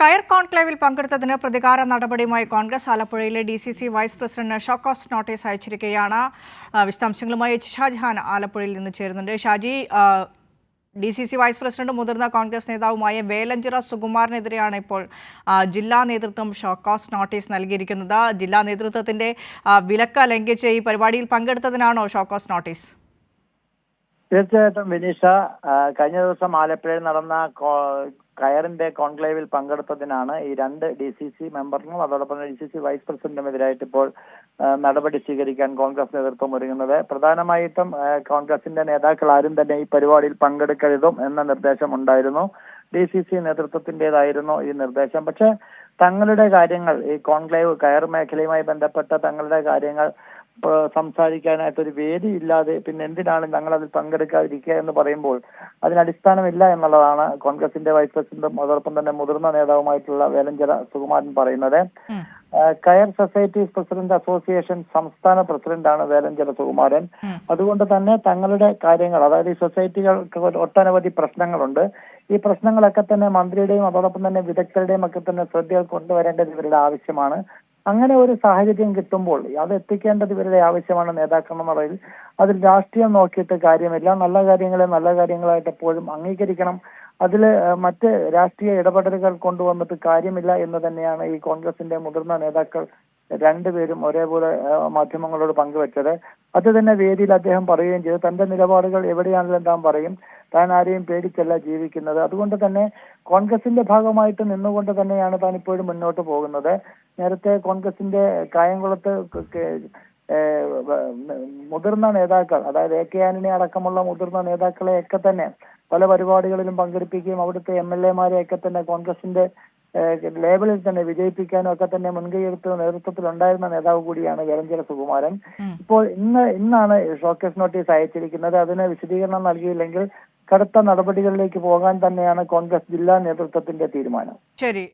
കയർ കോൺക്ലേവിൽ പങ്കെടുത്തതിന് പ്രതികാര നടപടിയുമായി കോൺഗ്രസ് ആലപ്പുഴയിലെ DCC vice president show cause notice അയച്ചിരിക്കുകയാണ്. വിശദാംശങ്ങളുമായി ഷാജഹാൻ ആലപ്പുഴയിൽ നിന്ന് ചേരുന്നുണ്ട്. ഷാജി, DCC വൈസ് പ്രസിഡന്റ് മുതിർന്ന കോൺഗ്രസ് നേതാവുമായ വേലഞ്ചിറ സുകുമാരനെതിരെയാണ് ഇപ്പോൾ ജില്ലാ നേതൃത്വം ഷോക്കോസ് നോട്ടീസ് നൽകിയിരിക്കുന്നത്. ജില്ലാ നേതൃത്വത്തിന്റെ വിലക്ക് ലംഘിച്ച് ഈ പരിപാടിയിൽ പങ്കെടുത്തതിനാണോ ഷോക്കോസ് നോട്ടീസ്? തീർച്ചയായിട്ടും വിനീഷ, കഴിഞ്ഞ ദിവസം ആലപ്പുഴയിൽ നടന്ന കയറിന്റെ കോൺക്ലേവിൽ പങ്കെടുത്തതിനാണ് ഈ രണ്ട് DCC മെമ്പറിനും അതോടൊപ്പം DCC വൈസ് പ്രസിഡന്റിനുമെതിരായിട്ട് ഇപ്പോൾ നടപടി സ്വീകരിക്കാൻ കോൺഗ്രസ് നേതൃത്വം ഒരുങ്ങുന്നത്. പ്രധാനമായിട്ടും കോൺഗ്രസിന്റെ നേതാക്കൾ ആരും തന്നെ ഈ പരിപാടിയിൽ പങ്കെടുക്കരുതും എന്ന നിർദ്ദേശം ഉണ്ടായിരുന്നു. DCC നേതൃത്വത്തിൻ്റെതായിരുന്നു ഈ നിർദ്ദേശം. പക്ഷെ തങ്ങളുടെ കാര്യങ്ങൾ, ഈ കോൺക്ലേവ് കയർ മേഖലയുമായി ബന്ധപ്പെട്ട തങ്ങളുടെ കാര്യങ്ങൾ സംസാരിക്കാനായിട്ടൊരു വേദി ഇല്ലാതെ പിന്നെ എന്തിനാണ് ഞങ്ങൾ അതിൽ പങ്കെടുക്കാതിരിക്കുക എന്ന് പറയുമ്പോൾ അതിനടിസ്ഥാനമില്ല എന്നുള്ളതാണ് കോൺഗ്രസിന്റെ വൈസ് പ്രസിഡന്റും അതോടൊപ്പം തന്നെ മുതിർന്ന നേതാവുമായിട്ടുള്ള വേലഞ്ചിറ സുകുമാരൻ പറയുന്നത്. കയർ സൊസൈറ്റീസ് പ്രസിഡന്റ് അസോസിയേഷൻ സംസ്ഥാന പ്രസിഡന്റാണ് വേലഞ്ചിറ സുകുമാരൻ. അതുകൊണ്ട് തന്നെ തങ്ങളുടെ കാര്യങ്ങൾ, അതായത് ഈ സൊസൈറ്റികൾക്ക് ഒട്ടനവധി പ്രശ്നങ്ങളുണ്ട്. ഈ പ്രശ്നങ്ങളൊക്കെ തന്നെ മന്ത്രിയുടെയും അതോടൊപ്പം തന്നെ വിദഗ്ധരുടെയും ഒക്കെ തന്നെ ശ്രദ്ധയിൽ കൊണ്ടുവരേണ്ടത് ഇവരുടെ ആവശ്യമാണ്. അങ്ങനെ ഒരു സാഹചര്യം കിട്ടുമ്പോൾ അത് എത്തിക്കേണ്ടത് ഇവരുടെ ആവശ്യമാണ് നേതാക്കൾ എന്ന നിലയിൽ. അതിൽ രാഷ്ട്രീയം നോക്കിയിട്ട് കാര്യമില്ല. നല്ല കാര്യങ്ങളെ നല്ല കാര്യങ്ങളായിട്ട് എപ്പോഴും അംഗീകരിക്കണം. അതിൽ മറ്റ് രാഷ്ട്രീയ ഇടപെടലുകൾ കൊണ്ടുവന്നിട്ട് കാര്യമില്ല എന്ന് തന്നെയാണ് ഈ കോൺഗ്രസിന്റെ മുതിർന്ന നേതാക്കൾ രണ്ടുപേരും ഒരേപോലെ മാധ്യമങ്ങളോട് പങ്കുവച്ചത്. അത് തന്നെ വേദിയിൽ അദ്ദേഹം പറയുകയും ചെയ്തു. തന്റെ നിലപാടുകൾ എവിടെയാണെങ്കിലും താൻ പറയും, താൻ ആരെയും പേടിച്ചല്ല ജീവിക്കുന്നത്. അതുകൊണ്ട് തന്നെ കോൺഗ്രസിന്റെ ഭാഗമായിട്ട് നിന്നുകൊണ്ട് തന്നെയാണ് താൻ ഇപ്പോഴും മുന്നോട്ട് പോകുന്നത്. നേരത്തെ കോൺഗ്രസിന്റെ കായംകുളത്ത് മുതിർന്ന നേതാക്കൾ, അതായത് AK ആന്റണി അടക്കമുള്ള മുതിർന്ന നേതാക്കളെയൊക്കെ തന്നെ പല പരിപാടികളിലും പങ്കെടുപ്പിക്കുകയും അവിടുത്തെ MLA-മാരെയൊക്കെ തന്നെ കോൺഗ്രസിന്റെ ലേബലിൽ തന്നെ വിജയിപ്പിക്കാനും ഒക്കെ തന്നെ മുൻകൈയെടുത്ത നേതൃത്വത്തിലുണ്ടായിരുന്ന നേതാവ് കൂടിയാണ് വേലഞ്ചിറ സുകുമാരൻ. ഇപ്പോൾ ഇന്നാണ് ഷോക്കേസ് നോട്ടീസ് അയച്ചിരിക്കുന്നത്. അതിന് വിശദീകരണം നൽകിയില്ലെങ്കിൽ കടുത്ത നടപടികളിലേക്ക് പോകാൻ തന്നെയാണ് കോൺഗ്രസ് ജില്ലാ നേതൃത്വത്തിന്റെ തീരുമാനം. ശരി.